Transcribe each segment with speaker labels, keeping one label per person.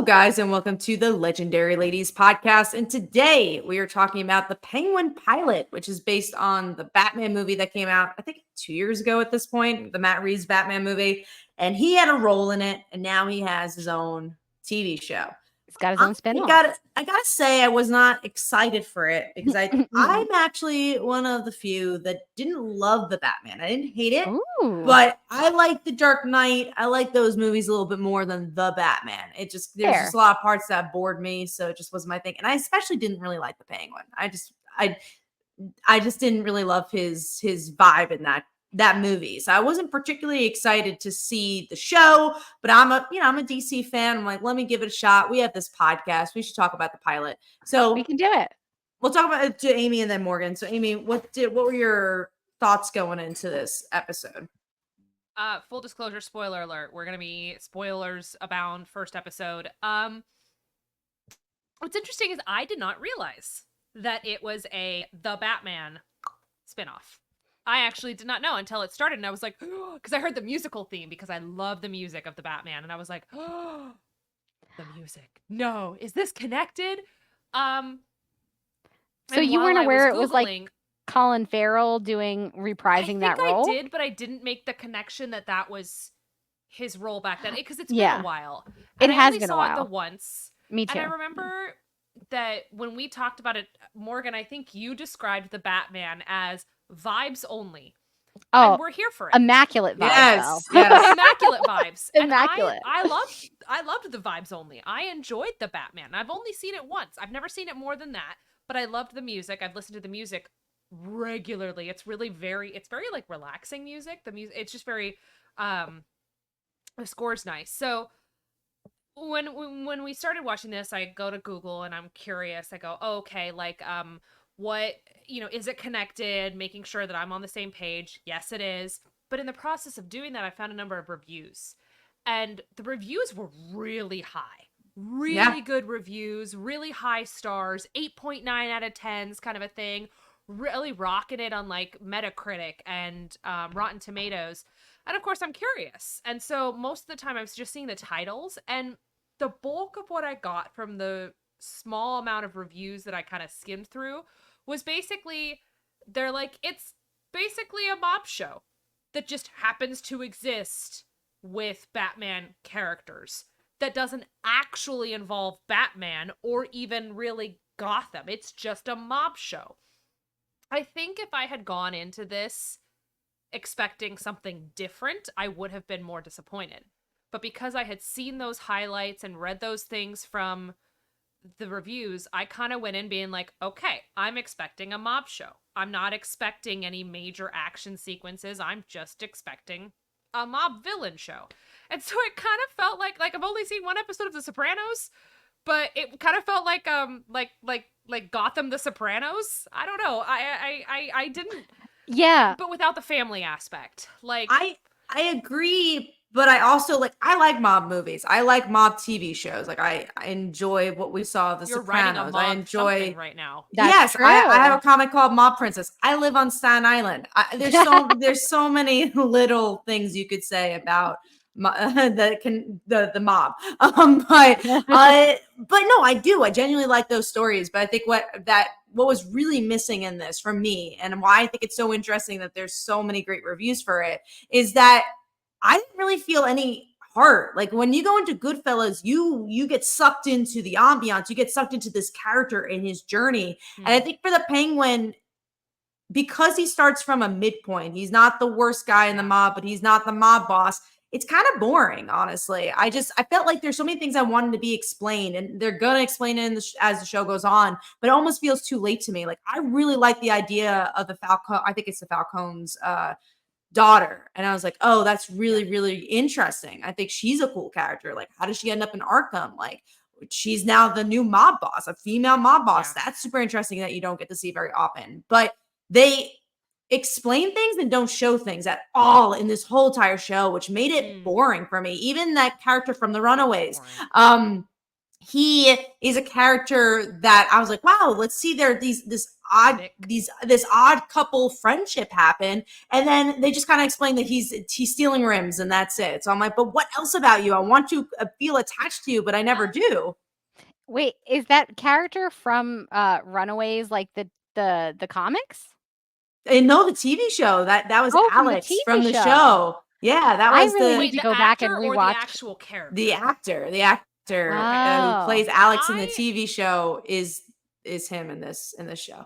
Speaker 1: guys, and welcome to the Legendary Ladies podcast. And today we are talking about the Penguin pilot, which is based on the Batman movie that came out, I think, 2 years ago at this point, the Matt Reeves Batman movie. And he had a role in it, and now he has his own TV show.
Speaker 2: He's got his own spin-off.
Speaker 1: I gotta say, I was not excited for it because I'm actually one of the few that didn't love the Batman. I didn't hate it, but I like the Dark Knight. I like those movies a little bit more than the Batman. There's just a lot of parts that bored me, so it just wasn't my thing. And I especially didn't really like the Penguin. I just didn't really love his vibe in that movie. So I wasn't particularly excited to see the show, but I'm a DC fan. I'm like, let me give it a shot. We have this podcast. We should talk about the pilot. So
Speaker 2: we can do it.
Speaker 1: We'll talk about it to Amy and then Morgan. So Amy, what were your thoughts going into this episode?
Speaker 3: Full disclosure, spoiler alert. We're going to be spoilers abound first episode. What's interesting is I did not realize that it was the Batman spinoff. I actually did not know until it started, and I was like, because I heard the musical theme, because I love the music of the Batman, and I was like, oh, the music. No, is this connected?
Speaker 2: So you weren't aware it was like Colin Farrell reprising that role?
Speaker 3: I did, but I didn't make the connection that was his role back then, because it's been a while.
Speaker 2: And it has been a while.
Speaker 3: I saw it the once.
Speaker 2: Me too.
Speaker 3: And I remember that when we talked about it, Morgan, I think you described the Batman as vibes only.
Speaker 2: Oh,
Speaker 3: and we're here for it.
Speaker 2: Immaculate vibes.
Speaker 1: Yes.
Speaker 3: Immaculate vibes.
Speaker 2: Immaculate.
Speaker 3: I loved the vibes only. I enjoyed the Batman. I've only seen it once. I've never seen it more than that, but I loved the music. I've listened to the music regularly. It's really very like relaxing music. The music, it's just very the score's nice. So when we started watching this, I go to Google and I'm curious. I go, oh, okay, like what, is it connected? Making sure that I'm on the same page. Yes, it is. But in the process of doing that, I found a number of reviews. And the reviews were really high. Really good reviews, really high stars, 8.9 out of 10s kind of a thing. Really rocking it on like Metacritic and Rotten Tomatoes. And of course, I'm curious. And so most of the time I was just seeing the titles. And the bulk of what I got from the small amount of reviews that I kind of skimmed through was basically, they're like, it's basically a mob show that just happens to exist with Batman characters that doesn't actually involve Batman or even really Gotham. It's just a mob show. I think if I had gone into this expecting something different, I would have been more disappointed. But because I had seen those highlights and read those things from the reviews, I kind of went in being like, okay, I'm expecting a mob show. I'm not expecting any major action sequences. I'm just expecting a mob villain show. And so it kind of felt like I've only seen one episode of The Sopranos, but it kind of felt like Gotham the Sopranos. I don't know. I didn't.
Speaker 2: Yeah.
Speaker 3: But without the family aspect. Like
Speaker 1: I agree. But I also I like mob movies. I like mob TV shows. Like I enjoy what we saw of The Sopranos. I enjoy
Speaker 3: right now.
Speaker 2: That's true.
Speaker 1: I have a comic called Mob Princess. I live on Staten Island. There's so many little things you could say about the mob. But no, I do. I genuinely like those stories. But I think what was really missing in this for me, and why I think it's so interesting that there's so many great reviews for it, is that I didn't really feel any heart. Like when you go into Goodfellas, you get sucked into the ambiance, you get sucked into this character and his journey. And I think for the Penguin, because he starts from a midpoint, he's not the worst guy in the mob, but he's not the mob boss. It's kind of boring, honestly. I felt like there's so many things I wanted to be explained, and they're going to explain it as the show goes on, but it almost feels too late to me. Like I really like the idea of the Falcone. I think it's the Falcone's daughter, and I was like, oh, that's really, really interesting. I think she's a cool character. Like, how does she end up in Arkham? Like, she's now the new mob boss, a female mob boss. That's super interesting that you don't get to see very often. But they explain things and don't show things at all in this whole entire show, which made it boring for me. Even that character from The Runaways, he is a character that I was like, wow, let's see this odd couple friendship happen. And then they just kind of explain that he's stealing rims and that's it. So I'm like, but what else about you? I want to feel attached to you, but I never do.
Speaker 2: Wait, is that character from Runaways like the comics?
Speaker 1: And no, the TV show that was Alex from the show. Yeah, that was
Speaker 2: I really need to go back and rewatch.
Speaker 3: The actual character.
Speaker 1: The actor who plays Alex in the TV show is him in this show.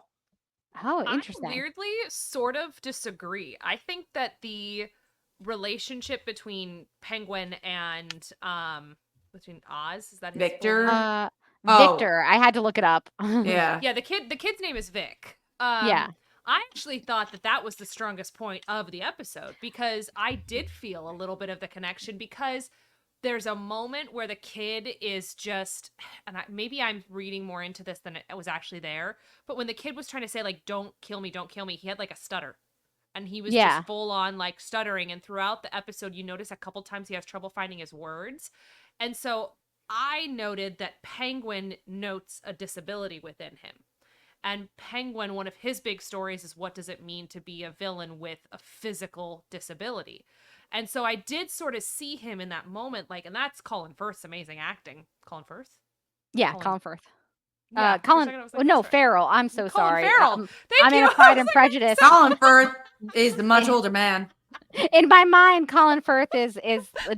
Speaker 2: Oh, interesting.
Speaker 3: I weirdly sort of disagree. I think that the relationship between Penguin and between Oz, is that his
Speaker 1: Victor?
Speaker 2: Victor. I had to look it up.
Speaker 1: Yeah.
Speaker 3: Yeah, the kid's name is Vic.
Speaker 2: Yeah.
Speaker 3: I actually thought that was the strongest point of the episode because I did feel a little bit of the connection because there's a moment where the kid is just, and maybe I'm reading more into this than it was actually there, but when the kid was trying to say like, don't kill me, he had like a stutter and he was just full on like stuttering. And throughout the episode, you notice a couple times he has trouble finding his words. And so I noted that Penguin notes a disability within him. And Penguin, one of his big stories is what does it mean to be a villain with a physical disability? And so I did sort of see him in that moment, like, and that's Colin Firth's amazing acting. Colin Firth?
Speaker 2: Yeah, Colin Firth.
Speaker 3: Yeah,
Speaker 2: Farrell. I'm so sorry.
Speaker 3: Farrell.
Speaker 2: I'm in Pride and Prejudice.
Speaker 1: Colin Firth is the much older man.
Speaker 2: In my mind, Colin Firth is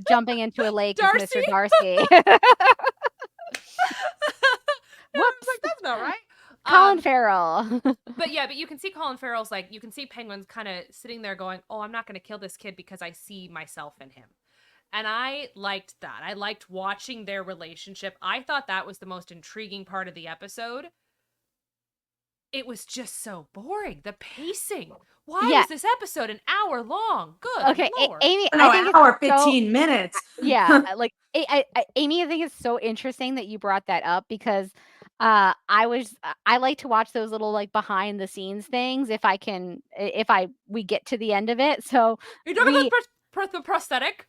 Speaker 2: jumping into a lake with Mr. Darcy.
Speaker 3: Whoops, like, that's not right.
Speaker 2: Colin Farrell.
Speaker 3: but you can see Colin Farrell's like, you can see Penguin's kind of sitting there going, oh, I'm not going to kill this kid because I see myself in him. And I liked that. I liked watching their relationship. I thought that was the most intriguing part of the episode. It was just so boring. The pacing. Why is this episode an hour long? Good.
Speaker 2: Okay,
Speaker 3: Lord.
Speaker 2: Amy.
Speaker 1: No, an hour 15 minutes.
Speaker 2: Yeah, like Amy. I think it's so interesting that you brought that up because I like to watch those little like behind the scenes things if we get to the end of it. So
Speaker 3: you're talking about the prosthetic.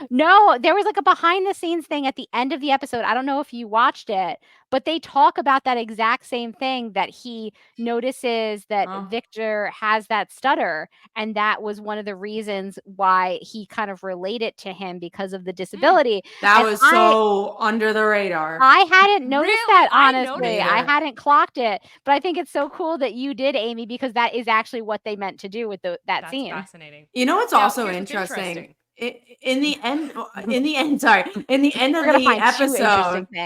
Speaker 2: No, there was like a behind the scenes thing at the end of the episode. I don't know if you watched it, but they talk about that exact same thing that he notices that Victor has that stutter. And that was one of the reasons why he kind of related to him because of the disability.
Speaker 1: That was so under the radar.
Speaker 2: I hadn't noticed that, honestly. I hadn't clocked it, but I think it's so cool that you did, Amy, because that is actually what they meant to do with that scene.
Speaker 3: That's fascinating.
Speaker 1: You know what's also interesting? In the end of the episode,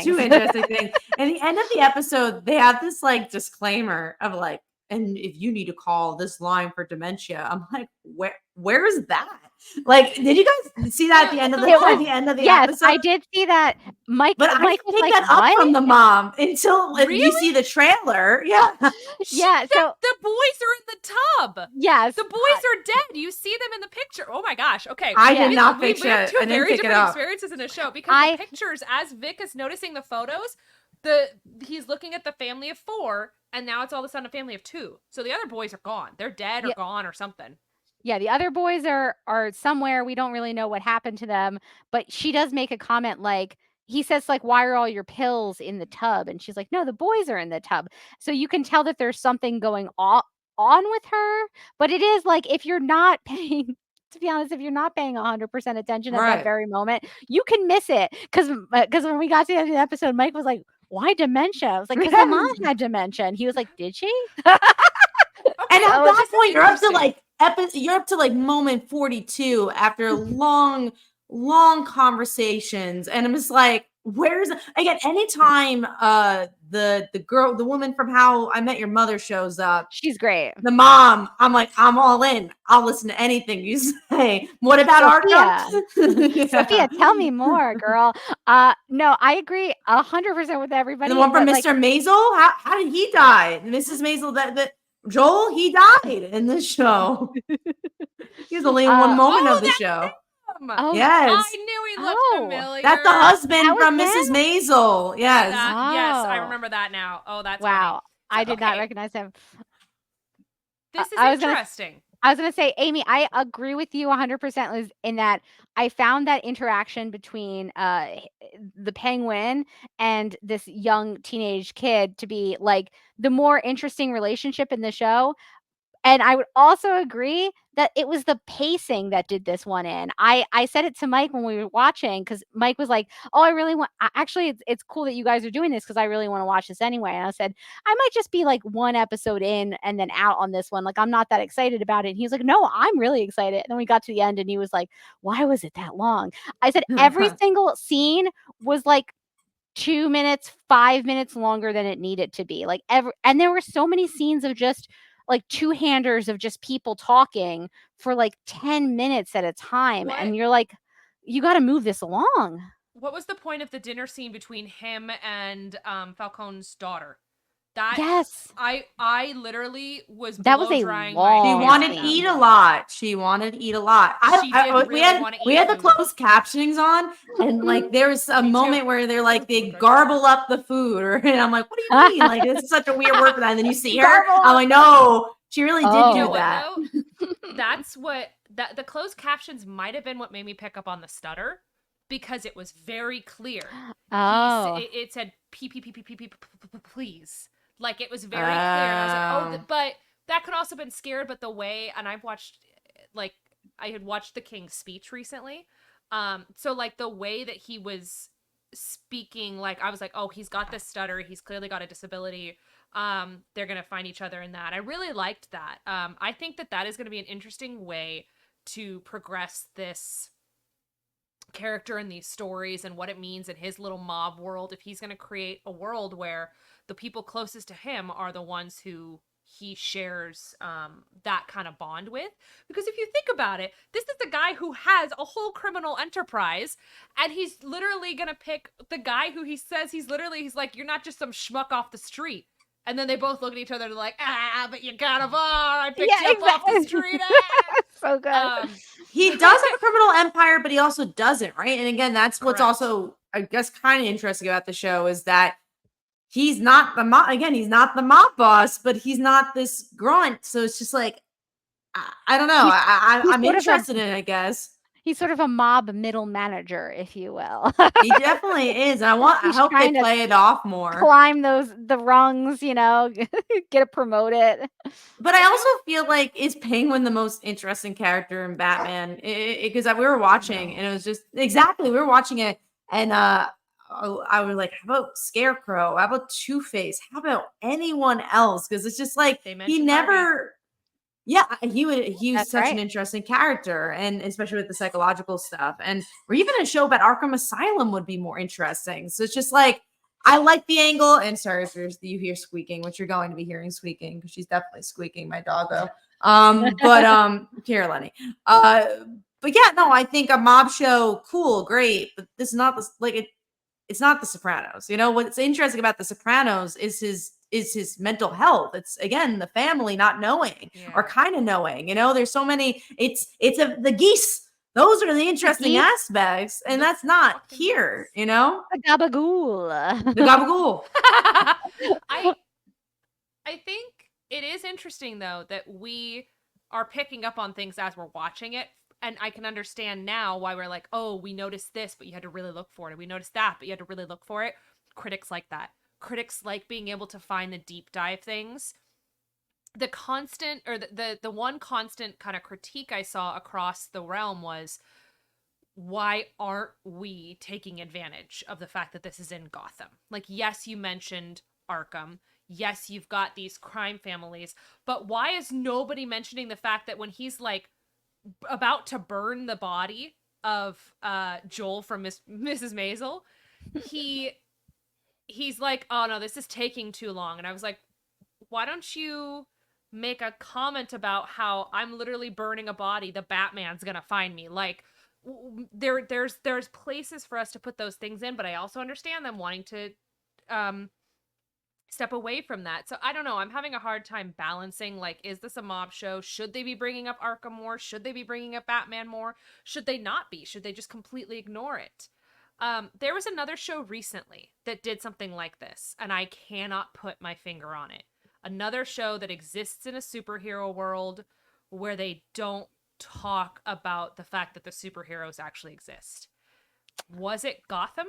Speaker 1: two interesting things. In the end of the episode, they have this like disclaimer of like, and if you need to call this line for dementia, I'm like, where is that? Like, did you guys see that at the end of the episode?
Speaker 2: Yes, I did see that. Mike
Speaker 1: I
Speaker 2: was
Speaker 1: picked
Speaker 2: like,
Speaker 1: that up from the mom until you see the trailer. Yeah.
Speaker 2: Yeah. So
Speaker 3: the boys are in the tub.
Speaker 2: Yes.
Speaker 3: The boys are dead. You see them in the picture. Oh my gosh. Okay.
Speaker 1: I did not pick
Speaker 3: We have
Speaker 1: it.
Speaker 3: two
Speaker 1: I didn't
Speaker 3: very
Speaker 1: pick it
Speaker 3: different
Speaker 1: up.
Speaker 3: experiences in the show because the pictures, as Vic is noticing the photos, he's looking at the family of 4, and now it's all of a sudden a family of 2. So the other boys are gone. They're dead or gone or something.
Speaker 2: Yeah, the other boys are somewhere. We don't really know what happened to them, but she does make a comment like, he says like, why are all your pills in the tub? And she's like, no, the boys are in the tub. So you can tell that there's something going on with her, but it is like, if you're not paying, to be honest, if you're not paying 100% attention at that very moment, you can miss it. Because when we got to the end of the episode, Mike was like, why dementia? I was like, because my mom had dementia. And he was like, did she?
Speaker 1: And at that point, you're up to like moment 42 after long conversations, and I'm just like, where's again? Anytime the woman from How I Met Your Mother shows up,
Speaker 2: she's great.
Speaker 1: The mom, I'm like, I'm all in. I'll listen to anything you say. What about
Speaker 2: Sophia? Sophia, tell me more, girl. No, I agree 100% with everybody.
Speaker 1: The one from Mr. Maisel, how did he die? Mrs. Maisel, that Joel, he died in this show. He was only in one moment of the show.
Speaker 3: Oh,
Speaker 1: yes.
Speaker 3: I knew he looked familiar.
Speaker 1: That's the husband from Mrs. Maisel. Yes.
Speaker 3: Yes, I remember that now. Oh, that's
Speaker 2: wow.
Speaker 3: funny.
Speaker 2: I did not recognize him.
Speaker 3: This is interesting.
Speaker 2: I was gonna say, Amy, I agree with you 100% Liz, in that I found that interaction between the penguin and this young teenage kid to be like the more interesting relationship in the show. And I would also agree that it was the pacing that did this one in. I said it to Mike when we were watching because Mike was like, "Oh, I really want. Actually, it's cool that you guys are doing this because I really want to watch this anyway." And I said, "I might just be like one episode in and then out on this one. Like I'm not that excited about it." And he was like, "No, I'm really excited." And then we got to the end and he was like, "Why was it that long?" I said, "Every single scene was like 2 minutes, 5 minutes longer than it needed to be. Like and there were so many scenes of just like two-handers of just people talking for like 10 minutes at a time.
Speaker 3: What
Speaker 2: And you're like, you got to move this along.
Speaker 3: what was the point of the dinner scene between him and Falcone's daughter? That
Speaker 2: Yes.
Speaker 3: I literally was
Speaker 2: That was
Speaker 3: blow
Speaker 2: a
Speaker 3: drying my
Speaker 1: She
Speaker 2: long
Speaker 3: hair
Speaker 1: wanted to
Speaker 3: at
Speaker 2: scene.
Speaker 1: eat
Speaker 3: that
Speaker 1: a
Speaker 3: point.
Speaker 1: lot. She wanted to eat a lot.
Speaker 3: She did
Speaker 1: We
Speaker 3: really wanna
Speaker 1: we
Speaker 3: eat
Speaker 1: had the
Speaker 3: food.
Speaker 1: closed captionings on, and like there was a
Speaker 3: Me too.
Speaker 1: moment where they're like they
Speaker 3: Okay.
Speaker 1: garble up the food, and I'm like, what do you mean? Like this is such a weird word for that. And then you see her,
Speaker 2: Garble
Speaker 1: I'm like, no, she really did
Speaker 2: Oh.
Speaker 3: You know
Speaker 1: do
Speaker 3: what
Speaker 1: that.
Speaker 3: though? That's what that the closed captions might have been what made me pick up on the stutter because it was very clear.
Speaker 2: Oh.
Speaker 3: It said please. Like it was very clear and I was like, "Oh, but that could also have been scared but the way and I've watched like I had watched The King's Speech recently. So like the way that he was speaking like I was like, "Oh, he's got this stutter. He's clearly got a disability." They're going to find each other in that. I really liked that. I think that that is going to be an interesting way to progress this character in these stories and what it means in his little mob world if he's going to create a world where the people closest to him are the ones who he shares that kind of bond with. Because if you think about it, this is the guy who has a whole criminal enterprise and he's literally going to pick the guy who he says he's like, you're not just some schmuck off the street. And then they both look at each other and they're like, but you kind of are. I picked you up off the street.
Speaker 2: So good.
Speaker 1: He does have a criminal empire, but he also doesn't, right? And again, that's what's
Speaker 3: Correct.
Speaker 1: also, I guess, kind of interesting about the show is that he's not the mob. Again, he's not the mob boss, but he's not this grunt. So it's just like, I don't know.
Speaker 2: He's
Speaker 1: I'm
Speaker 2: sort of
Speaker 1: interested in it, I guess.
Speaker 2: He's sort of a mob middle manager, if you will.
Speaker 1: He definitely is. I
Speaker 2: He's
Speaker 1: hope they
Speaker 2: trying to
Speaker 1: play it off more.
Speaker 2: climb the rungs, get promoted.
Speaker 1: But I also feel like is Penguin the most interesting character in Batman? Because we were watching and it was just exactly we were watching it and I was like, how about Scarecrow? How about Two-Face? How about anyone else? Because it's just like
Speaker 3: They
Speaker 1: he
Speaker 3: mentioned
Speaker 1: never. Yeah, he was
Speaker 2: That's
Speaker 1: such an
Speaker 2: right.
Speaker 1: interesting character, and especially with the psychological stuff, and or even a show about Arkham Asylum would be more interesting. So it's just like I like the angle. And sorry if you hear squeaking, which you're going to be hearing squeaking because she's definitely squeaking, my doggo. Here, Lenny. But yeah, no, I think a mob show, cool, great, but this is not it's not The Sopranos. You know what's interesting about The Sopranos is his mental health. It's again the family not knowing or kind of knowing. There's so many. The geese. Those are the interesting
Speaker 2: geese.
Speaker 1: aspects, and that's not here.
Speaker 2: The gabagool.
Speaker 1: The gabagool.
Speaker 3: I think it is interesting though that we are picking up on things as we're watching it. And I can understand now why we're like, oh, we noticed this, but you had to really look for it. And we noticed that, but you had to really look for it. Critics like that. Critics like being able to find the deep dive things. The constant or the one constant kind of critique I saw across the realm was, why aren't we taking advantage of the fact that this is in Gotham? Like, yes, you mentioned Arkham. Yes, you've got these crime families, but why is nobody mentioning the fact that when he's like about to burn the body of Joel from Mrs. Maisel, he's like, oh no, this is taking too long. And I was like, why don't you make a comment about how I'm literally burning a body, the Batman's gonna find me? Like, there's places for us to put those things in, but I also understand them wanting to step away from that. So I don't know. I'm having a hard time balancing, like, is this a mob show? Should they be bringing up Arkham more? Should they be bringing up Batman more? Should they not be? Should they just completely ignore it? There was another show recently that did something like this, and I cannot put my finger on it. Another show that exists in a superhero world where they don't talk about the fact that the superheroes actually exist. Was it Gotham?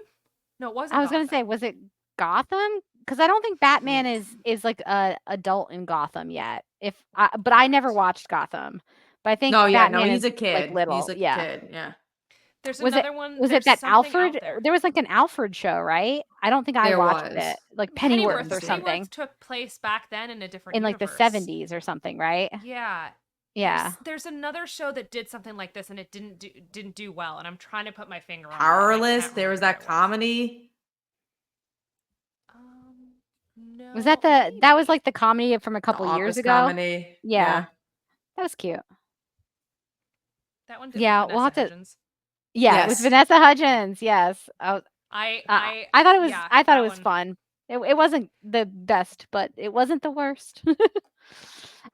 Speaker 3: No, it wasn't
Speaker 2: I was gonna
Speaker 3: Gotham.
Speaker 2: say, was it Gotham? Because I don't think Batman is like a adult in Gotham yet. But I never
Speaker 3: Correct.
Speaker 2: watched Gotham. But I think
Speaker 1: No, yeah, no,
Speaker 2: Batman
Speaker 1: he's
Speaker 2: is
Speaker 1: a
Speaker 2: like
Speaker 1: kid. He's
Speaker 2: little.
Speaker 1: like a
Speaker 2: Yeah.
Speaker 1: kid. Yeah.
Speaker 3: There's
Speaker 2: Was it
Speaker 3: another one.
Speaker 2: was it
Speaker 3: There's
Speaker 2: that
Speaker 3: something out
Speaker 2: Alfred?
Speaker 3: there.
Speaker 2: There was like an Alfred show, right? I don't think I
Speaker 1: There
Speaker 2: watched it.
Speaker 1: was.
Speaker 2: Like
Speaker 1: I think
Speaker 2: Pennyworth or
Speaker 1: so.
Speaker 2: something
Speaker 3: Pennyworth took place back then in a different
Speaker 2: in like the
Speaker 3: universe.
Speaker 2: 70s or something, right?
Speaker 3: Yeah.
Speaker 2: Yeah.
Speaker 3: There's another show that did something like this and it didn't do well, and I'm trying to put my finger on it. and I
Speaker 1: Powerless.
Speaker 3: can't
Speaker 1: There was
Speaker 3: remember
Speaker 1: that
Speaker 3: what it was.
Speaker 1: comedy.
Speaker 3: No.
Speaker 2: Was that that was like the comedy from a
Speaker 1: The
Speaker 2: couple years
Speaker 1: office
Speaker 2: ago?
Speaker 1: comedy.
Speaker 2: Yeah. That was cute.
Speaker 3: That one did
Speaker 2: Yeah,
Speaker 3: with
Speaker 2: we'll
Speaker 3: Vanessa
Speaker 2: have to
Speaker 3: Hudgens.
Speaker 2: Yeah, with
Speaker 1: Yes.
Speaker 2: Vanessa Hudgens. Yes. I thought it was
Speaker 3: Yeah,
Speaker 2: I thought it
Speaker 3: that
Speaker 2: was
Speaker 3: one.
Speaker 2: fun. It wasn't the best, but it wasn't the worst of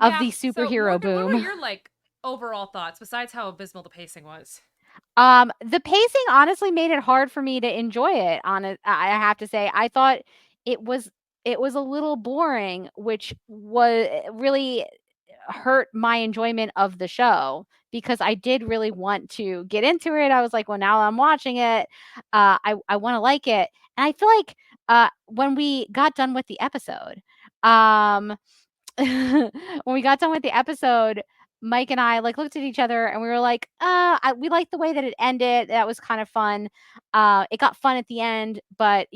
Speaker 3: Yeah.
Speaker 2: the
Speaker 3: So
Speaker 2: superhero
Speaker 3: Morgan, what were
Speaker 2: boom.
Speaker 3: your like overall thoughts besides how abysmal the pacing was?
Speaker 2: The pacing honestly made it hard for me to enjoy it. On it, I have to say, I thought it was it was a little boring, which was really hurt my enjoyment of the show because I did really want to get into it. I was like, well, now I'm watching it, I want to like it, and I feel like when we got done with the episode, um, when we got done with the episode, Mike and I like looked at each other and we were like, we liked the way that it ended. That was kind of fun. It got fun at the end, but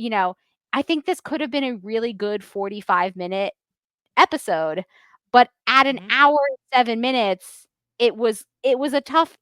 Speaker 2: I think this could have been a really good 45-minute episode, but at an
Speaker 3: Mm-hmm.
Speaker 2: hour and 7 minutes, it was a tough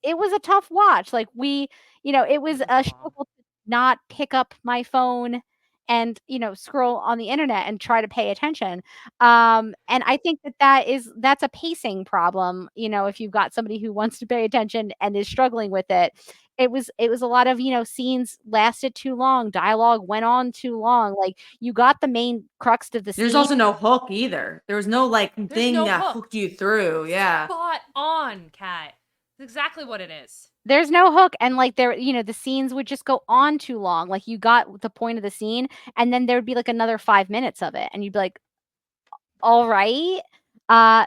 Speaker 2: watch. Like it was
Speaker 3: It was
Speaker 2: a
Speaker 3: long.
Speaker 2: struggle to not pick up my phone and scroll on the internet and try to pay attention. And I think that's a pacing problem. If you've got somebody who wants to pay attention and is struggling with it, it was a lot of scenes lasted too long, dialogue went on too long. Like you got the main crux of the
Speaker 1: There's
Speaker 2: scene.
Speaker 1: also no hook either. There was no like
Speaker 3: There's
Speaker 1: thing
Speaker 3: no
Speaker 1: that
Speaker 3: hook.
Speaker 1: hooked you through. Yeah.
Speaker 3: Spot on, Kat. That's exactly what it is.
Speaker 2: There's no hook, and like the scenes would just go on too long. Like you got the point of the scene, and then there would be like another 5 minutes of it, and you'd be like, all right.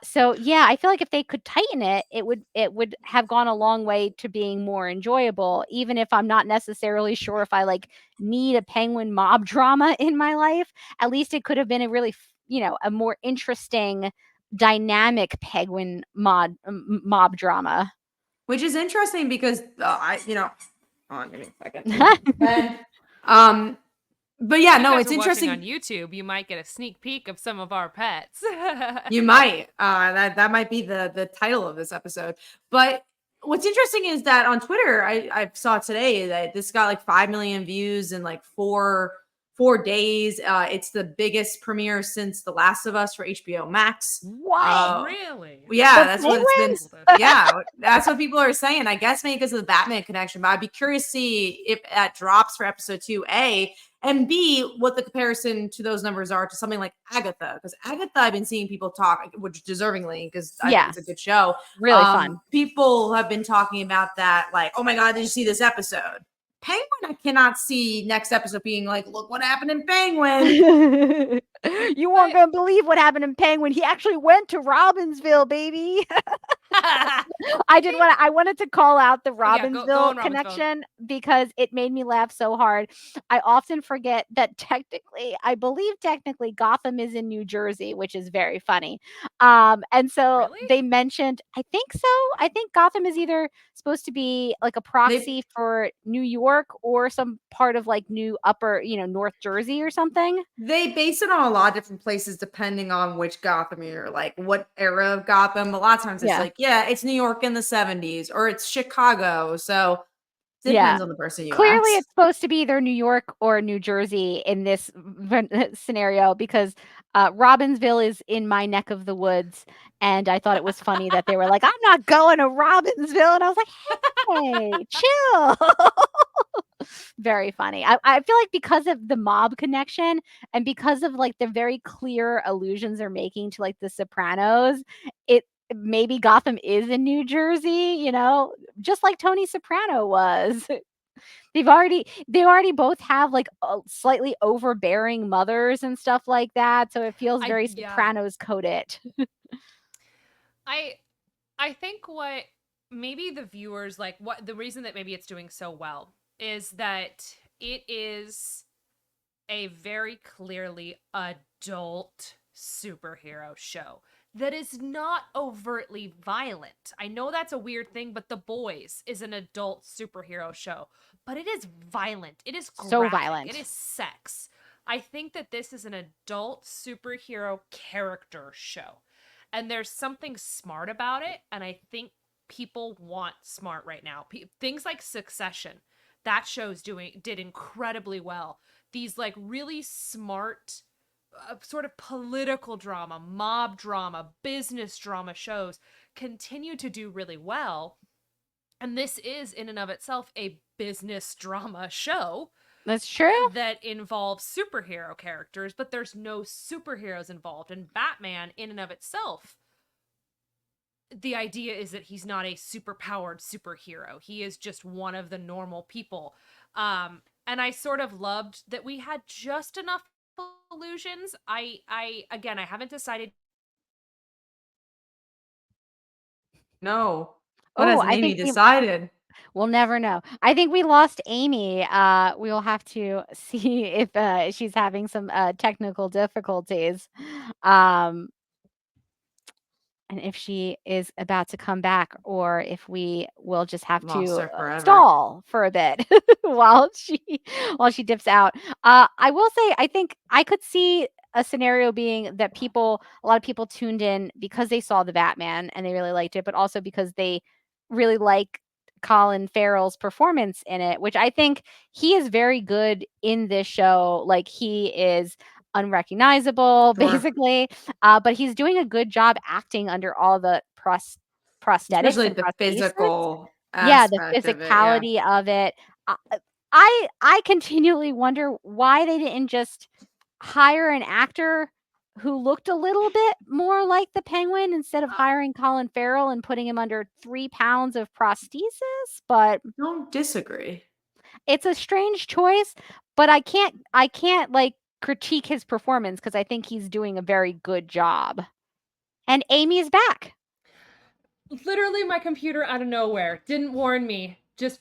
Speaker 2: So yeah, I feel like if they could tighten it, it would have gone a long way to being more enjoyable, even if I'm not necessarily sure if I like need a penguin mob drama in my life. At least it could have been a really, a more interesting dynamic penguin mob drama.
Speaker 1: Which is interesting because hold on, give me a second. And, but yeah,
Speaker 3: If
Speaker 1: no,
Speaker 3: you guys
Speaker 1: it's
Speaker 3: are
Speaker 1: interesting.
Speaker 3: watching on YouTube, you might get a sneak peek of some of our pets.
Speaker 1: You might. That might be the title of this episode. But what's interesting is that on Twitter, I saw today that this got like 5 million views in like four days. It's the biggest premiere since The Last of Us for HBO Max.
Speaker 2: What?
Speaker 3: Really?
Speaker 1: Yeah,
Speaker 2: The
Speaker 1: that's what it's
Speaker 2: penguins?
Speaker 1: been. Yeah, that's what people are saying. I guess maybe because of the Batman connection, but I'd be curious to see if that drops for episode 2, and B, what the comparison to those numbers are to something like Agatha. Because Agatha, I've been seeing people talk, which deservingly, because I think it's a good show.
Speaker 2: Really fun.
Speaker 1: People have been talking about that, like, oh my God, did you see this episode? Penguin, I cannot see next episode being like, look what happened in Penguin.
Speaker 2: You weren't gonna believe what happened in Penguin. He actually went to Robbinsville, baby. I wanted to call out the
Speaker 3: go on
Speaker 2: Robbinsville
Speaker 3: Robbinsville.
Speaker 2: connection because it made me laugh so hard. I often forget that I believe technically Gotham is in New Jersey, which is very funny. And so
Speaker 3: Really?
Speaker 2: they mentioned, I think so. I think Gotham is either supposed to be like a proxy for New York or some part of like North Jersey or something.
Speaker 1: They base it on a lot of different places depending on which Gotham you're like, what era of Gotham. A lot of times it's like, it's New York in the 70s or it's Chicago. So it depends on the person you
Speaker 2: Clearly,
Speaker 1: ask.
Speaker 2: it's supposed to be either New York or New Jersey in this scenario because Robbinsville is in my neck of the woods. And I thought it was funny that they were like, I'm not going to Robbinsville. And I was like, hey, chill. Very funny. I feel like because of the mob connection and because of like the very clear allusions they're making to like the Sopranos, it maybe Gotham is in New Jersey, just like Tony Soprano was. They already both have like slightly overbearing mothers and stuff like that, so it feels very Sopranos coded.
Speaker 3: I think what maybe the viewers like, what the reason that maybe it's doing so well is that it is a very clearly adult superhero show that is not overtly violent. I know that's a weird thing, but The Boys is an adult superhero show, but it is violent. It is
Speaker 2: So
Speaker 3: graphic.
Speaker 2: violent.
Speaker 3: It is sex. I think that this is an adult superhero character show. And there's something smart about it, and I think people want smart right now. Things like Succession, that show's did incredibly well. These like really smart sort of political drama, mob drama, business drama shows continue to do really well. And this is, in and of itself, a business drama show
Speaker 2: That's true.
Speaker 3: that involves superhero characters, but there's no superheroes involved. And Batman, in and of itself, the idea is that he's not a superpowered superhero. He is just one of the normal people. And I sort of loved that we had just enough illusions. I again, I haven't decided.
Speaker 1: No. What
Speaker 2: Oh,
Speaker 1: has
Speaker 2: I
Speaker 1: Amy
Speaker 2: think
Speaker 1: decided?
Speaker 2: we'll never know. I think we lost Amy. We will have to see if she's having some technical difficulties. Um, and if she is about to come back, or if we will just have
Speaker 1: Lost
Speaker 2: to
Speaker 1: her forever.
Speaker 2: stall for a bit while she dips out. I will say, I think I could see a scenario being that a lot of people tuned in because they saw the Batman and they really liked it, but also because they really like Colin Farrell's performance in it, which I think he is very good in this show. Like, he is unrecognizable,
Speaker 1: Sure.
Speaker 2: basically, but he's doing a good job acting under all the prosthetics
Speaker 1: Especially
Speaker 2: and
Speaker 1: the
Speaker 2: prosthesis.
Speaker 1: physical
Speaker 2: Yeah, the
Speaker 1: aspect of it. Yeah.
Speaker 2: physicality of it. Uh, I continually wonder why they didn't just hire an actor who looked a little bit more like the Penguin instead of hiring Colin Farrell and putting him under 3 pounds of prosthesis, but
Speaker 1: Don't disagree.
Speaker 2: it's a strange choice, but I can't, like, critique his performance because I think he's doing a very good job. And Amy is back.
Speaker 3: Literally, my computer out of nowhere didn't warn me. Just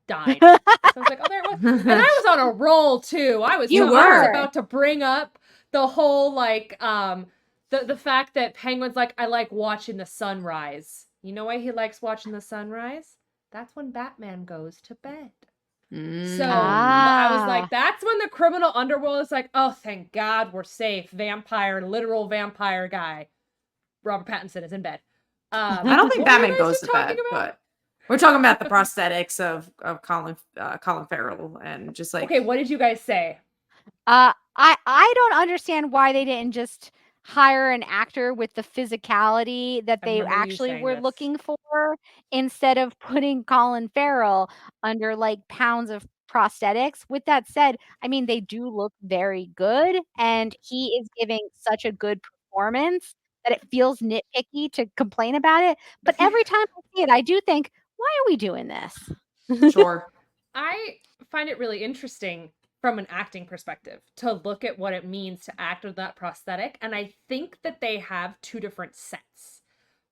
Speaker 3: died. So I was like, oh, there it was. And I was on a roll too. I was
Speaker 2: You
Speaker 3: I was
Speaker 2: were.
Speaker 3: about to bring up the whole like the fact that Penguin's like, I like watching the sunrise. You know why he likes watching the sunrise? That's when Batman goes to bed. So I was like,
Speaker 2: Ah.
Speaker 3: that's when the criminal underworld is like, oh, thank God we're safe. Vampire, literal vampire guy. Robert Pattinson is in bed.
Speaker 1: I don't think
Speaker 3: What were you
Speaker 1: Batman
Speaker 3: guys
Speaker 1: goes
Speaker 3: just
Speaker 1: to
Speaker 3: talking
Speaker 1: bed,
Speaker 3: about?
Speaker 1: but we're talking about the prosthetics of Colin Farrell and just like
Speaker 3: Okay, what did you guys say?
Speaker 2: I don't understand why they didn't just hire an actor with the physicality that
Speaker 3: I
Speaker 2: they
Speaker 3: remember you
Speaker 2: actually
Speaker 3: saying
Speaker 2: were
Speaker 3: this.
Speaker 2: looking for instead of putting Colin Farrell under, like, pounds of prosthetics. With that said, I mean, they do look very good, and he is giving such a good performance that it feels nitpicky to complain about it, but every time I see it, I do think, "Why are we doing this?"
Speaker 1: sure.
Speaker 3: I find it really interesting from an acting perspective to look at what it means to act with that prosthetic, and I think that they have two different sets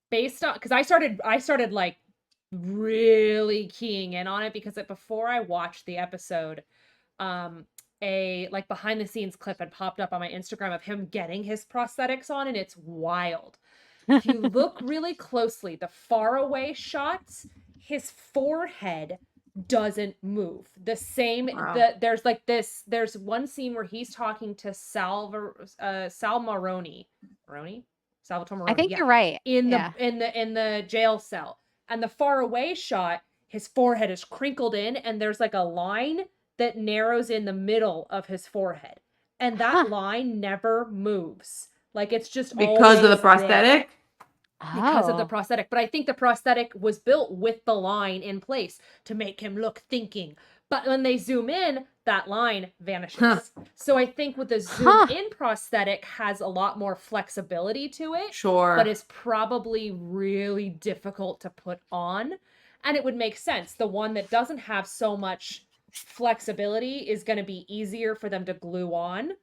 Speaker 3: based on because I started like really keying in on it because before I watched the episode, um a like behind the scenes clip had popped up on my Instagram of him getting his prosthetics on, and it's wild. If you look really closely, the far away shots, his forehead doesn't move. The same
Speaker 1: Wow.
Speaker 3: there's like this there's one scene where he's talking to Sal Maroni. Maroni? Salvatore
Speaker 2: I
Speaker 3: Maroni,
Speaker 2: think
Speaker 3: yeah.
Speaker 2: you're right.
Speaker 3: In the
Speaker 2: Yeah.
Speaker 3: in the jail cell. And the far away shot, his forehead is crinkled in and there's like a line that narrows in the middle of his forehead. And that
Speaker 2: Huh.
Speaker 3: line never moves. Like it's just
Speaker 1: Because of the
Speaker 3: always there
Speaker 1: prosthetic?
Speaker 3: because of the
Speaker 2: Oh.
Speaker 3: prosthetic. But I think the prosthetic was built with the line in place to make him look thinking. But when they zoom in, that line
Speaker 1: Huh.
Speaker 3: vanishes. So I think with the zoom
Speaker 2: Huh.
Speaker 3: in prosthetic has a lot more flexibility to it, but
Speaker 1: Sure.
Speaker 3: is probably really difficult to put on. And it would make sense. The one that doesn't have so much flexibility is going to be easier for them to glue on.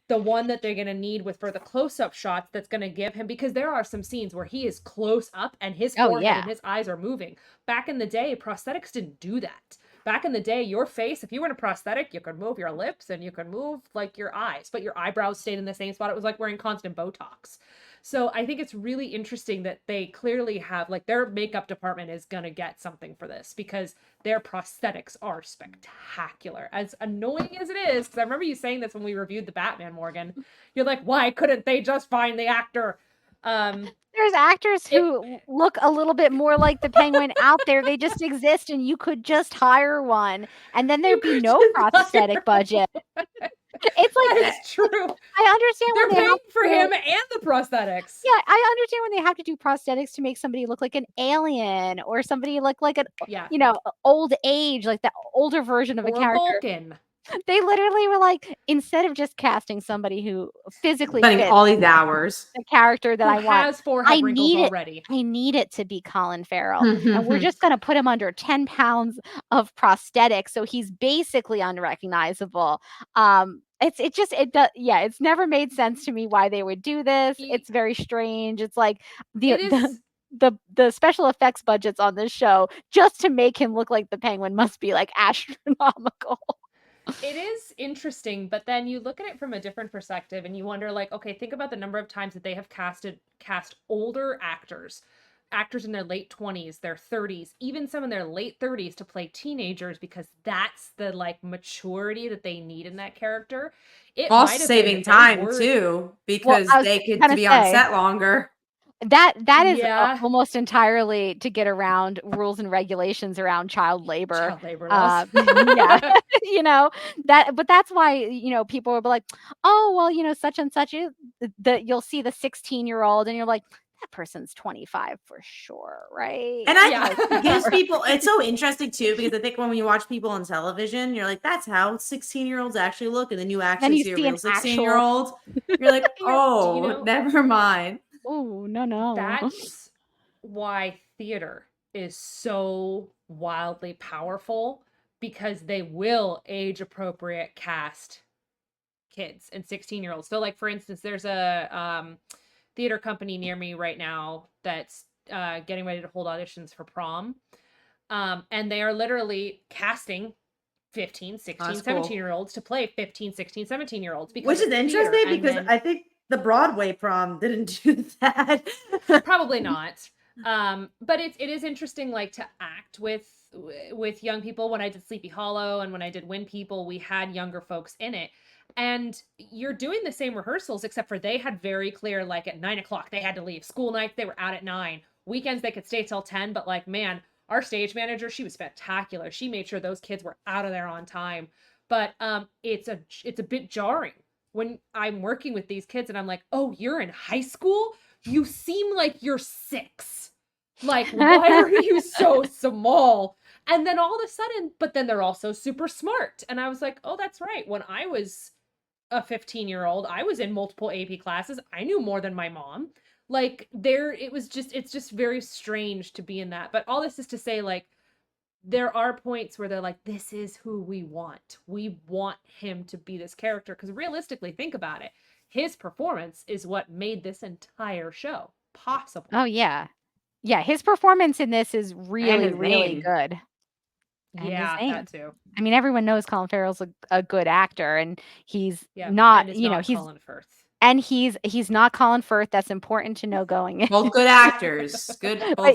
Speaker 3: the one that they're going to need with for the close-up shots that's going to give him, because there are some scenes where he is close up and his
Speaker 2: Oh,
Speaker 3: forehead
Speaker 2: yeah.
Speaker 3: and his eyes are moving. Back in the day, prosthetics didn't do that. Back in the day, your face, if you were in a prosthetic, you could move your lips and you could move like your eyes, but your eyebrows stayed in the same spot. It was like wearing constant Botox. So I think it's really interesting that they clearly have, like, their makeup department is gonna get something for this, because their prosthetics are spectacular. As annoying as it is, because I remember you saying this when we reviewed the Batman, Morgan. You're like, why couldn't they just find the actor?
Speaker 2: There's actors who look a little bit more like the Penguin out there. They just exist, and you could just hire one, and then there'd be no prosthetic budget. It's like
Speaker 3: That's true.
Speaker 2: I understand
Speaker 3: They're
Speaker 2: when they
Speaker 3: paying
Speaker 2: have
Speaker 3: for
Speaker 2: to,
Speaker 3: him and the prosthetics.
Speaker 2: yeah, I understand when they have to do prosthetics to make somebody look like an alien or somebody look like an
Speaker 3: Yeah.
Speaker 2: old age, like the older version of a
Speaker 3: Or
Speaker 2: character.
Speaker 3: Vulcan.
Speaker 2: They literally were like, instead of just casting somebody who physically
Speaker 1: Spending
Speaker 2: fits
Speaker 1: all these hours.
Speaker 2: the character that
Speaker 3: Who
Speaker 2: I want,
Speaker 3: has forehead
Speaker 2: I
Speaker 3: wrinkles
Speaker 2: need it.
Speaker 3: already.
Speaker 2: I need it to be Colin Farrell, and we're just gonna put him under 10 pounds of prosthetics, so he's basically unrecognizable. It's never made sense to me why they would do this. It's very strange. It's like the special effects budgets on this show just to make him look like the Penguin must be like astronomical.
Speaker 3: It is interesting, but then you look at it from a different perspective and you wonder, like, okay, think about the number of times that they have cast older actors in their late 20s, their 30s, even some in their late 30s to play teenagers, because that's the like maturity that they need in that character. It
Speaker 1: Also
Speaker 3: might have been
Speaker 1: saving
Speaker 3: that they
Speaker 1: time
Speaker 3: were-
Speaker 1: too, because
Speaker 2: I was
Speaker 1: they could
Speaker 2: gonna
Speaker 1: be on
Speaker 2: say,
Speaker 1: set longer.
Speaker 2: that is
Speaker 3: Yeah.
Speaker 2: almost entirely to get around rules and regulations around child labor.
Speaker 3: Child labor laws.
Speaker 2: Yeah, but that's why, people will be like, oh, well, such and such is you'll see the 16-year-old and you're like, that person's 25 for sure, right?
Speaker 1: And I
Speaker 3: Yeah.
Speaker 1: it gives people, it's so interesting too, because I think when you watch people on television, you're like, that's how 16-year-olds actually look. And then you actually
Speaker 2: you
Speaker 1: see a
Speaker 2: see
Speaker 1: real
Speaker 2: an actual-
Speaker 1: 16-year-old. You're like, oh,
Speaker 3: Do you know-
Speaker 1: never mind.
Speaker 2: Oh, no.
Speaker 3: That's why theater is so wildly powerful, because they will age appropriate cast kids and 16-year-olds. So like, for instance, there's a theater company near me right now that's getting ready to hold auditions for prom. And they are literally casting 15, 16,
Speaker 1: That's cool.
Speaker 3: 17-year-olds to play 15, 16, 17-year-olds.
Speaker 1: Which is interesting, because I think the Broadway prom didn't do that.
Speaker 3: Probably not. But it is interesting, like, to act with young people. When I did Sleepy Hollow and when I did Win People, we had younger folks in it. And you're doing the same rehearsals, except for they had very clear, like, at 9:00, they had to leave. School nights, they were out at 9. Weekends, they could stay till 10. But, like, man, our stage manager, she was spectacular. She made sure those kids were out of there on time. But it's a bit jarring when I'm working with these kids and I'm like, oh, you're in high school? You seem like you're 6. Like, why are you so small? And then all of a sudden, but then they're also super smart. And I was like, oh, that's right. When I was a 15-year-old, I was in multiple AP classes. I knew more than my mom. Like, it's just very strange to be in that. But all this is to say, like, there are points where they're like, this is who we want. We want him to be this character. Because realistically, think about it. His performance is what made this entire show possible.
Speaker 2: Oh, yeah. Yeah, his performance in this is really, really
Speaker 1: name.
Speaker 2: good. And his
Speaker 3: Yeah,
Speaker 2: name.
Speaker 3: that too.
Speaker 2: I mean, everyone knows Colin Farrell's a good actor, and he's
Speaker 3: Yeah,
Speaker 2: not,
Speaker 3: and it's not
Speaker 2: he's
Speaker 3: Colin Firth.
Speaker 2: and he's not Colin Firth. That's important to know going in.
Speaker 1: Both good actors. Both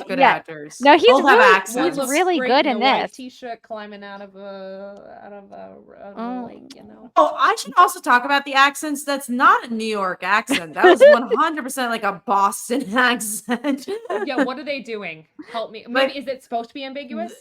Speaker 1: good
Speaker 2: yeah.
Speaker 1: actors.
Speaker 2: No, he's
Speaker 1: both have
Speaker 2: really-
Speaker 1: accents.
Speaker 2: he's really
Speaker 3: great
Speaker 2: good
Speaker 3: in
Speaker 2: in
Speaker 3: a white
Speaker 2: this.
Speaker 3: T-shirt climbing out of a
Speaker 2: Oh.
Speaker 3: lake, you know.
Speaker 1: Oh, I should also talk about the accents. That's not a New York accent. That was 100% like a Boston accent.
Speaker 3: Yeah, what are they doing? Help me. Maybe is it supposed to be ambiguous?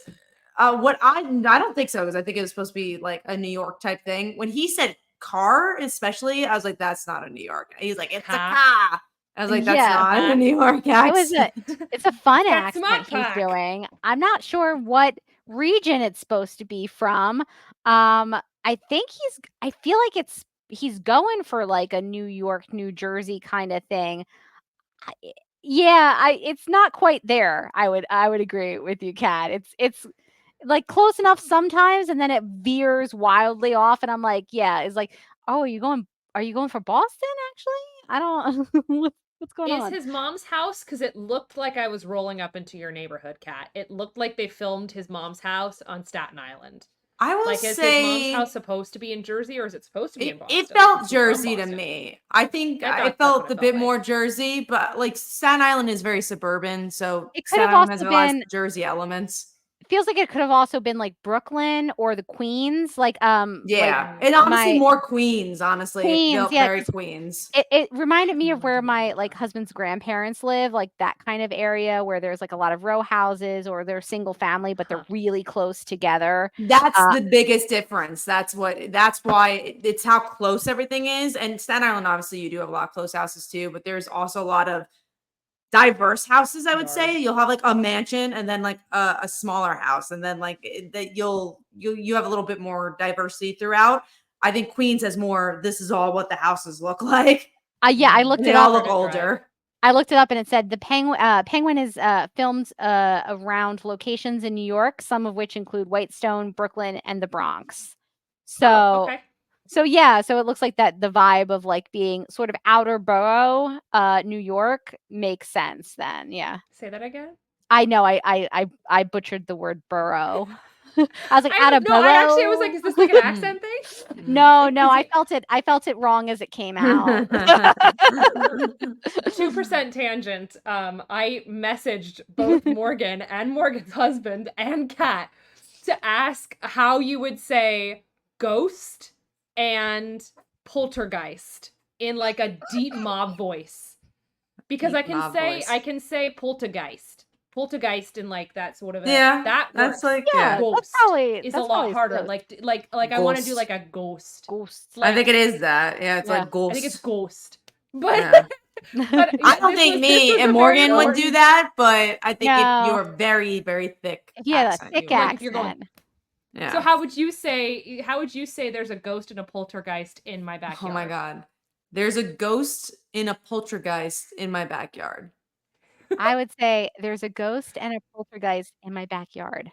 Speaker 1: What I don't think so, because I think it was supposed to be like a New York type thing. When he said car, especially, I was like, that's not a New York. He's like, it's a car. I was like, that's not a New York accent.
Speaker 2: It's a fun
Speaker 3: That's my
Speaker 2: accent he's
Speaker 3: pack.
Speaker 2: doing. I'm not sure what region it's supposed to be from. I think I feel like he's going for like a New York, New Jersey kind of thing. It's not quite there. I would agree with you, Kat. It's like close enough sometimes, and then it veers wildly off, and I'm like, yeah, it's like, oh, are you going Are you going for Boston? Actually, I don't. What's going
Speaker 3: Is
Speaker 2: on?
Speaker 3: his mom's house? Because it looked like I was rolling up into your neighborhood, Kat. It looked like they filmed his mom's house on Staten Island.
Speaker 1: I will
Speaker 3: Like, is his mom's
Speaker 1: say
Speaker 3: house supposed to be in Jersey, or is it supposed to be in
Speaker 1: it
Speaker 3: Boston?
Speaker 1: felt
Speaker 3: Since you're from
Speaker 1: Jersey to
Speaker 3: Boston.
Speaker 1: me. I think
Speaker 3: I
Speaker 1: it
Speaker 3: thought that's what
Speaker 1: felt
Speaker 3: it
Speaker 1: a
Speaker 3: felt
Speaker 1: bit
Speaker 3: like.
Speaker 1: more Jersey, but like Staten Island is very suburban, so
Speaker 2: It could
Speaker 1: Staten
Speaker 2: have
Speaker 1: Island has
Speaker 2: also
Speaker 1: a lot of
Speaker 2: been.
Speaker 1: Jersey elements.
Speaker 2: Feels like it could have also been like Brooklyn or the Queens, like
Speaker 1: Yeah,
Speaker 3: Mm.
Speaker 1: and honestly,
Speaker 2: my
Speaker 1: more Queens. Honestly, it
Speaker 2: Queens,
Speaker 1: felt
Speaker 2: yeah,
Speaker 1: very
Speaker 2: 'cause
Speaker 1: Queens.
Speaker 2: it reminded me of where my like husband's grandparents live, like that kind of area where there's like a lot of row houses or they're single family, but
Speaker 3: Huh.
Speaker 2: they're really close together.
Speaker 1: That's
Speaker 2: Uh,
Speaker 1: the biggest difference. That's why it's how close everything is. And Staten Island, obviously, you do have a lot of close houses too, but there's also a lot of diverse houses. I would say
Speaker 3: Yards.
Speaker 1: you'll have like a mansion and then like a smaller house, and then like that you have a little bit more diversity throughout. I think Queens has more. This is all what the houses look like,
Speaker 2: yeah, I
Speaker 3: Mm.
Speaker 2: looked
Speaker 1: and
Speaker 2: it
Speaker 1: they
Speaker 2: up.
Speaker 1: all look
Speaker 3: Right.
Speaker 1: older.
Speaker 2: I looked it up and it said the Penguin is filmed around locations in New York, some of which include Whitestone, Brooklyn, and the Bronx.
Speaker 3: Oh,
Speaker 2: So
Speaker 3: okay.
Speaker 2: So yeah, so it looks like that the vibe of like being sort of outer borough, New York makes sense then. Yeah.
Speaker 3: Say that again.
Speaker 2: I know I butchered the word borough. I was like out of
Speaker 3: I actually was like,
Speaker 2: borough.
Speaker 3: is this like an accent thing?
Speaker 2: No, no,
Speaker 3: Is
Speaker 2: I felt it wrong as it came out.
Speaker 3: 2% tangent. I messaged both Morgan and Morgan's husband and Kat to ask how you would say ghost and poltergeist in like a deep mob voice. Because
Speaker 1: Deep mob voice.
Speaker 3: I can say poltergeist. Poltergeist in like that sort of a
Speaker 1: Yeah,
Speaker 3: that
Speaker 1: that's
Speaker 3: works.
Speaker 1: like
Speaker 2: Yeah,
Speaker 3: Ghost is a
Speaker 2: that's
Speaker 3: lot
Speaker 2: probably
Speaker 3: harder.
Speaker 2: close.
Speaker 3: Like I want to do
Speaker 1: ghost.
Speaker 3: like a ghost.
Speaker 2: Ghost.
Speaker 1: I
Speaker 3: Like
Speaker 1: think it is that. Yeah, it's
Speaker 2: Yeah.
Speaker 1: like ghost.
Speaker 3: I think it's ghost. But
Speaker 1: Yeah.
Speaker 3: but
Speaker 1: I
Speaker 3: yeah,
Speaker 1: don't think
Speaker 3: this
Speaker 1: me
Speaker 3: was
Speaker 1: and
Speaker 3: a very
Speaker 1: Morgan would do
Speaker 3: important
Speaker 1: that, but I think if
Speaker 2: No.
Speaker 1: you're very, very thick
Speaker 2: If you had a
Speaker 1: accent,
Speaker 2: thick
Speaker 1: you would.
Speaker 3: like if you're going.
Speaker 2: accent.
Speaker 1: Yeah.
Speaker 3: So how would you say there's a ghost and a poltergeist in my backyard?
Speaker 1: Oh my god. There's a ghost in a poltergeist in my backyard.
Speaker 2: I would say there's a ghost and a poltergeist in my backyard.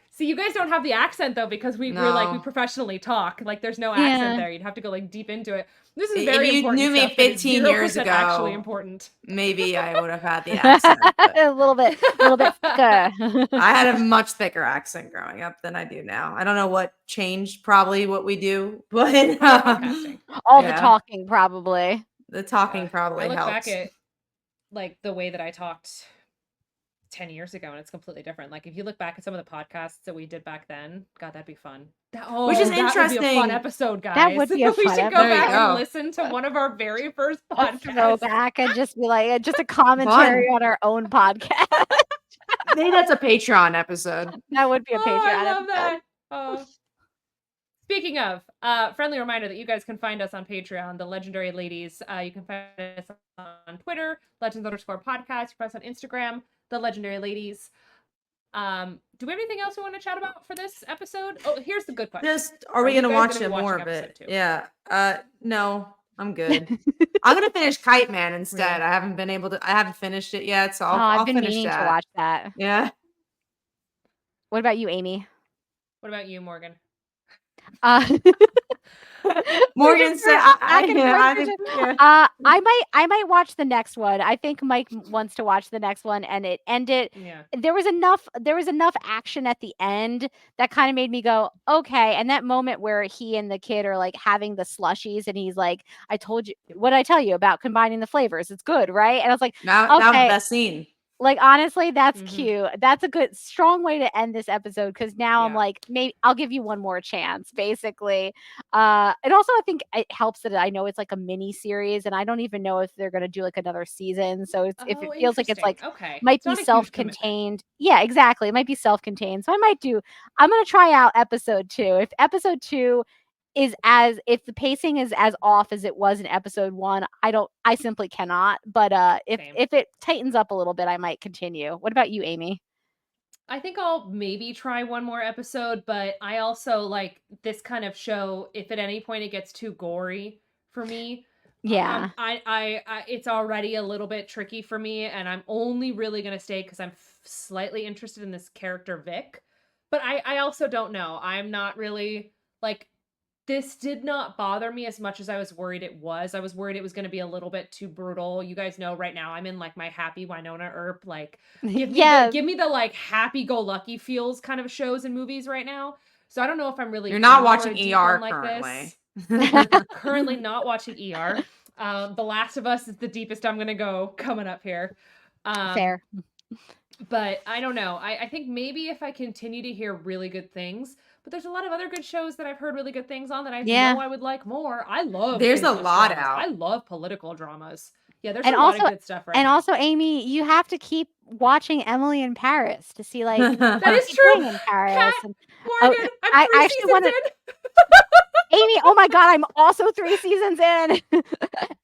Speaker 3: See, you guys don't have the accent though because we
Speaker 1: No.
Speaker 3: professionally talk. Like there's no accent
Speaker 2: Yeah.
Speaker 3: there. You'd have to go like deep into it. This is
Speaker 1: If
Speaker 3: very
Speaker 1: you
Speaker 3: important
Speaker 1: knew me
Speaker 3: stuff, but it's
Speaker 1: 15 years
Speaker 3: 0% actually
Speaker 1: ago,
Speaker 3: important.
Speaker 1: maybe I would have had the accent. But
Speaker 2: A little bit thicker.
Speaker 1: I had a much thicker accent growing up than I do now. I don't know what changed, probably what we do, but
Speaker 3: Podcasting.
Speaker 2: All the
Speaker 1: yeah,
Speaker 2: talking probably.
Speaker 1: the talking
Speaker 3: I
Speaker 1: probably
Speaker 3: look back
Speaker 1: helps.
Speaker 3: at like the way that I talked 10 years ago and it's completely different. Like if you look back at some of the podcasts that we did back then, God, that'd be fun.
Speaker 1: Which is
Speaker 3: that would be a
Speaker 1: interesting.
Speaker 3: fun episode, guys.
Speaker 2: That would be a
Speaker 3: we
Speaker 2: fun
Speaker 3: should go
Speaker 1: There you
Speaker 3: back
Speaker 1: go.
Speaker 3: and listen to one of our very first
Speaker 2: A
Speaker 3: podcasts.
Speaker 2: throwback and just be like just a commentary on our own podcast.
Speaker 1: Maybe that's a Patreon episode.
Speaker 2: That would be a
Speaker 3: Oh,
Speaker 2: Patreon
Speaker 3: I love
Speaker 2: episode.
Speaker 3: that. Oh. Speaking of, friendly reminder that you guys can find us on Patreon, the Legendary Ladies. You can find us on Twitter, legends_podcast. You can find us on Instagram, the Legendary Ladies. Do we have anything else we want to chat about for this episode? Oh, here's the good question.
Speaker 1: Just are we
Speaker 3: you
Speaker 1: gonna
Speaker 3: guys
Speaker 1: watch
Speaker 3: gonna
Speaker 1: it
Speaker 3: be
Speaker 1: more
Speaker 3: watching
Speaker 1: of
Speaker 3: episode
Speaker 1: it?
Speaker 3: 2?
Speaker 1: Yeah. No, I'm good. I'm gonna finish Kite Man instead.
Speaker 3: Yeah.
Speaker 1: I haven't finished it yet, so
Speaker 2: I've
Speaker 1: I'll
Speaker 2: been
Speaker 1: finish
Speaker 2: meaning
Speaker 1: that.
Speaker 2: to watch that.
Speaker 1: Yeah.
Speaker 2: What about you, Amy?
Speaker 3: What about you, Morgan?
Speaker 1: Morgan said,
Speaker 2: I might watch the next one. I think Mike wants to watch the next one, and it ended.
Speaker 3: Yeah.
Speaker 2: There was enough action at the end that kind of made me go, okay. And that moment where he and the kid are like having the slushies, and he's like, "I told you, what did I tell you about combining the flavors? It's good, right?" And I was like,
Speaker 1: that was the
Speaker 2: okay.
Speaker 1: best scene.
Speaker 2: Like, honestly, that's
Speaker 3: Mhm.
Speaker 2: cute. That's a good, strong way to end this episode because now I'm
Speaker 3: Yeah.
Speaker 2: like, maybe I'll give you one more chance, basically. And also, I think it helps that I know it's like a mini series, and I don't even know if they're going to do like another season. So if it feels like it's like,
Speaker 3: okay,
Speaker 2: might
Speaker 3: it's
Speaker 2: be
Speaker 3: not a huge commitment.
Speaker 2: self-contained. Yeah, exactly. It might be self-contained. So I'm going to try out episode 2. If episode 2 is if the pacing is as off as it was in episode 1, I simply cannot. But
Speaker 3: Same.
Speaker 2: if it tightens up a little bit, I might continue. What about you, Amy?
Speaker 3: I think I'll maybe try one more episode, but I also like this kind of show. If at any point it gets too gory for me,
Speaker 2: Yeah.
Speaker 3: I it's already a little bit tricky for me, and I'm only really gonna stay because I'm slightly interested in this character Vic. But I also don't know. I'm not really like This did not bother me as much as I was worried it was. I was worried it was going to be a little bit too brutal. You guys know right now I'm in like my happy Winona Earp, like
Speaker 2: Yes.
Speaker 3: give me the like happy go lucky feels kind of shows and movies right now. So I don't know if I'm really
Speaker 1: You're not
Speaker 3: in for
Speaker 1: watching
Speaker 3: a deep
Speaker 1: ER
Speaker 3: one like
Speaker 1: currently.
Speaker 3: this. Currently not watching ER. The Last of Us is the deepest I'm going to go coming up here.
Speaker 2: Fair.
Speaker 3: But I don't know. I think maybe if I continue to hear really good things, but there's a lot of other good shows that I've heard really good things on that I
Speaker 2: Yeah.
Speaker 3: know I would like more. I love
Speaker 1: There's a
Speaker 3: faceless
Speaker 1: lot
Speaker 3: dramas.
Speaker 1: out.
Speaker 3: I love political dramas. Yeah, there's
Speaker 2: And
Speaker 3: a lot
Speaker 2: also
Speaker 3: of good stuff right
Speaker 2: and
Speaker 3: now.
Speaker 2: also, Amy, you have to keep watching Emily in Paris to see like
Speaker 3: That
Speaker 2: what
Speaker 3: is
Speaker 2: she's
Speaker 3: true.
Speaker 2: doing in Paris.
Speaker 3: Kat,
Speaker 2: And
Speaker 3: Morgan, I'm
Speaker 2: I
Speaker 3: 3
Speaker 2: actually
Speaker 3: seasons
Speaker 2: want to.
Speaker 3: in.
Speaker 2: Amy, oh my God, I'm also 3 seasons in.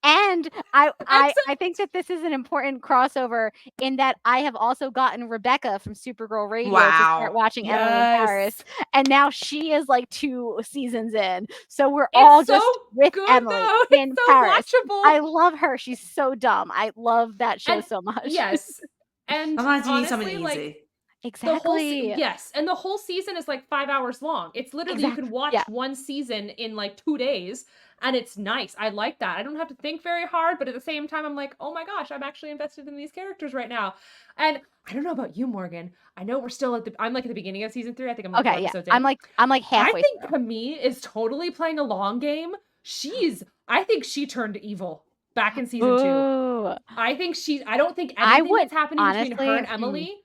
Speaker 2: And I think that this is an important crossover in that I have also gotten Rebecca from Supergirl Radio to start
Speaker 1: Wow.
Speaker 2: watching Emily in Paris.
Speaker 3: Yes.
Speaker 2: And now she is like 2 seasons in. So we're
Speaker 3: It's
Speaker 2: all
Speaker 3: so
Speaker 2: just with
Speaker 3: good
Speaker 2: Emily
Speaker 3: though.
Speaker 2: in
Speaker 3: It's so
Speaker 2: Paris.
Speaker 3: watchable.
Speaker 2: I love her. She's so dumb. I love that show
Speaker 3: And
Speaker 2: so much.
Speaker 3: yes. And
Speaker 1: Sometimes you need something
Speaker 3: honestly, like
Speaker 1: easy.
Speaker 3: the whole
Speaker 2: Exactly.
Speaker 3: yes, and the whole season is like 5 hours long. It's literally you can watch
Speaker 2: Yeah.
Speaker 3: one season in like 2 days, and it's nice. I like that. I don't have to think very hard, but at the same time I'm like, "Oh my gosh, I'm actually invested in these characters right now." And I don't know about you, Morgan. I know we're still I'm like at the beginning of season 3. I think I'm like 4
Speaker 2: Okay, yeah.
Speaker 3: episodes in.
Speaker 2: I'm like
Speaker 3: I
Speaker 2: halfway
Speaker 3: think
Speaker 2: through.
Speaker 3: Camille is totally playing a long game. I think she turned evil back in season 2.
Speaker 2: Ooh.
Speaker 3: I don't think
Speaker 2: I
Speaker 3: anything
Speaker 2: would
Speaker 3: that's happening between her
Speaker 2: honestly.
Speaker 3: and Emily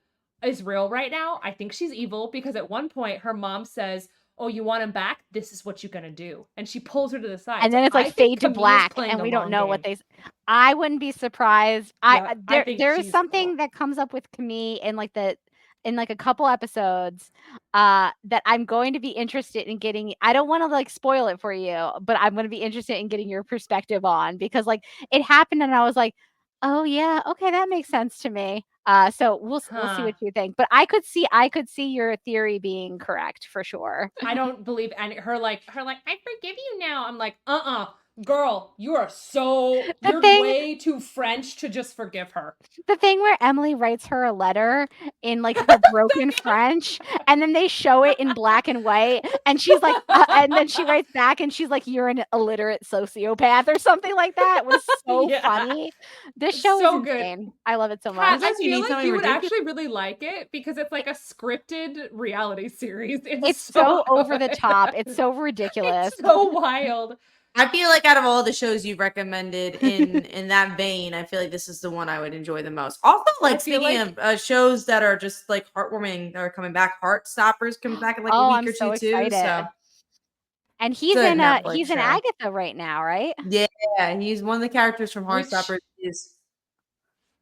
Speaker 3: is real right now. I think she's evil because at one point her mom says, "Oh, you want him back? This is what you're gonna do," and she pulls her to the side.
Speaker 2: And
Speaker 3: So
Speaker 2: then it's
Speaker 3: I
Speaker 2: like
Speaker 3: think
Speaker 2: fade to
Speaker 3: Camille is
Speaker 2: black,
Speaker 3: playing
Speaker 2: and
Speaker 3: the
Speaker 2: we don't
Speaker 3: long
Speaker 2: know
Speaker 3: game.
Speaker 2: what I wouldn't be surprised.
Speaker 3: Yeah, I think
Speaker 2: There is
Speaker 3: she's
Speaker 2: something that comes up with Camille in like a couple episodes that I'm going to be interested in getting. I don't want to like spoil it for you, but I'm going to be interested in getting your perspective on because like it happened and I was like, "Oh yeah, okay, that makes sense to me." So we'll see
Speaker 3: huh.
Speaker 2: what you think. But I could see your theory being correct for sure.
Speaker 3: I don't believe any her like I forgive you now. I'm like, girl,
Speaker 2: The
Speaker 3: you're
Speaker 2: thing
Speaker 3: way too French to just forgive her.
Speaker 2: The thing where Emily writes her a letter in like her broken French, and then they show it in black and white, and she's like, and then she writes back, and she's like, "You're an illiterate sociopath" or something like that. It was so
Speaker 3: Yeah.
Speaker 2: funny. This show is
Speaker 3: So good.
Speaker 2: insane. I love it so
Speaker 3: Kat,
Speaker 2: much.
Speaker 3: I
Speaker 1: Sometimes you
Speaker 3: feel
Speaker 1: need
Speaker 3: like
Speaker 1: something
Speaker 3: you would
Speaker 1: ridiculous.
Speaker 3: actually really like it because it's like a scripted reality series.
Speaker 2: It's so over the
Speaker 3: good.
Speaker 2: top. It's so ridiculous.
Speaker 3: It's so wild.
Speaker 1: I feel like out of all the shows you've recommended in that vein, I feel like this is the one I would enjoy the most. Also, like
Speaker 3: feel
Speaker 1: speaking
Speaker 3: like-
Speaker 1: of shows that are just like heartwarming that are coming back, Heartstoppers coming back in like a
Speaker 2: Oh,
Speaker 1: week
Speaker 2: I'm
Speaker 1: or
Speaker 2: so
Speaker 1: two too.
Speaker 2: excited.
Speaker 1: So
Speaker 2: And he's
Speaker 1: Good
Speaker 2: in
Speaker 1: Netflix
Speaker 2: he's in
Speaker 1: show.
Speaker 2: Agatha right now, right?
Speaker 1: yeah, he's one of the characters from
Speaker 3: Which-
Speaker 1: Heartstoppers. Is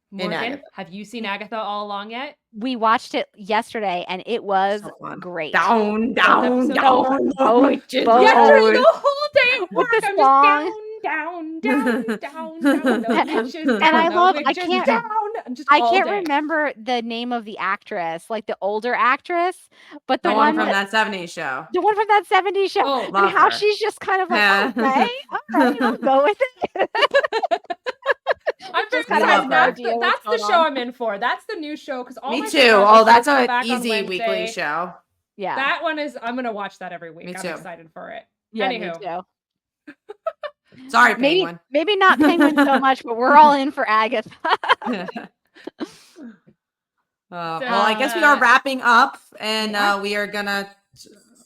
Speaker 3: Morgan,
Speaker 1: Agatha.
Speaker 3: have you seen Agatha all along yet?
Speaker 2: We watched it yesterday, and it was
Speaker 1: so fun.
Speaker 2: great.
Speaker 1: Down,
Speaker 3: episode?
Speaker 1: down,
Speaker 2: Oh,
Speaker 1: down,
Speaker 2: both.
Speaker 3: Yesterday, the whole day at
Speaker 2: With
Speaker 3: work,
Speaker 2: the
Speaker 3: I'm
Speaker 2: song.
Speaker 3: just down, the witches
Speaker 2: And I
Speaker 3: down,
Speaker 2: love-
Speaker 3: the
Speaker 2: I
Speaker 3: witches
Speaker 2: can't-
Speaker 3: down. Just
Speaker 2: I
Speaker 3: all
Speaker 2: can't
Speaker 3: day.
Speaker 2: remember the name of the actress, like the older actress, but
Speaker 1: the
Speaker 2: the
Speaker 1: one
Speaker 2: one
Speaker 1: from
Speaker 2: that,
Speaker 1: that 70s show.
Speaker 2: the one from that 70s show.
Speaker 3: Oh,
Speaker 2: and
Speaker 1: love
Speaker 2: how
Speaker 1: her.
Speaker 2: she's just kind of like,
Speaker 1: Yeah.
Speaker 2: okay, all right, I'll go with it.
Speaker 3: I'm
Speaker 2: Just
Speaker 3: very
Speaker 1: kinda have
Speaker 3: excited.
Speaker 1: no
Speaker 3: That's,
Speaker 2: idea
Speaker 3: the,
Speaker 2: what's
Speaker 3: that's the
Speaker 2: going
Speaker 3: show
Speaker 2: on.
Speaker 3: I'm in for. That's the new show because all
Speaker 1: Me
Speaker 3: my
Speaker 1: too.
Speaker 3: Sopranos
Speaker 1: Oh,
Speaker 3: shows
Speaker 1: that's
Speaker 3: come
Speaker 1: an
Speaker 3: back on
Speaker 1: easy weekly
Speaker 3: Wednesday.
Speaker 1: show.
Speaker 2: Yeah.
Speaker 3: That one is. I'm gonna watch that every week.
Speaker 1: Me
Speaker 3: I'm
Speaker 1: too.
Speaker 3: excited for it.
Speaker 2: Yeah,
Speaker 3: Anywho.
Speaker 2: me too.
Speaker 1: Sorry, Penguin.
Speaker 2: Maybe not Penguin so much, but we're all in for Agatha.
Speaker 1: Well, I guess we are wrapping up, and
Speaker 2: Yeah.
Speaker 1: we are gonna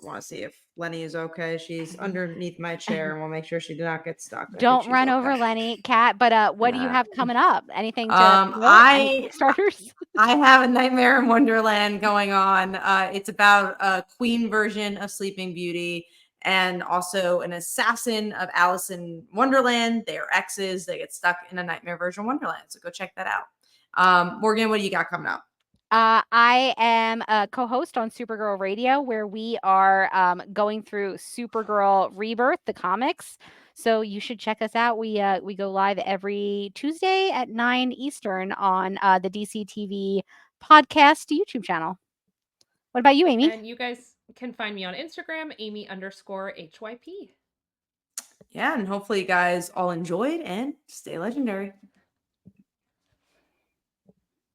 Speaker 1: want to see if Lenny is okay. She's underneath my chair, and we'll make sure she did not get stuck. I think
Speaker 2: Don't
Speaker 1: she's
Speaker 2: run
Speaker 1: okay.
Speaker 2: over Lenny, Kat. But what do you
Speaker 1: Nah.
Speaker 2: have coming up? Anything to
Speaker 1: I-
Speaker 2: starters?
Speaker 1: I have a Nightmare in Wonderland going on. It's about a queen version of Sleeping Beauty and also an assassin of Alice in Wonderland. They are exes. They get stuck in a Nightmare version of Wonderland. So go check that out. Morgan, what do you got coming up?
Speaker 2: I am a co-host on Supergirl Radio, where we are going through Supergirl Rebirth, the comics. So you should check us out. We go live every Tuesday at 9 Eastern on the DC TV podcast YouTube channel. What about you, Amy?
Speaker 3: And you guys can find me on Instagram, Amy_HYP.
Speaker 1: Yeah, and hopefully you guys all enjoyed and stay legendary.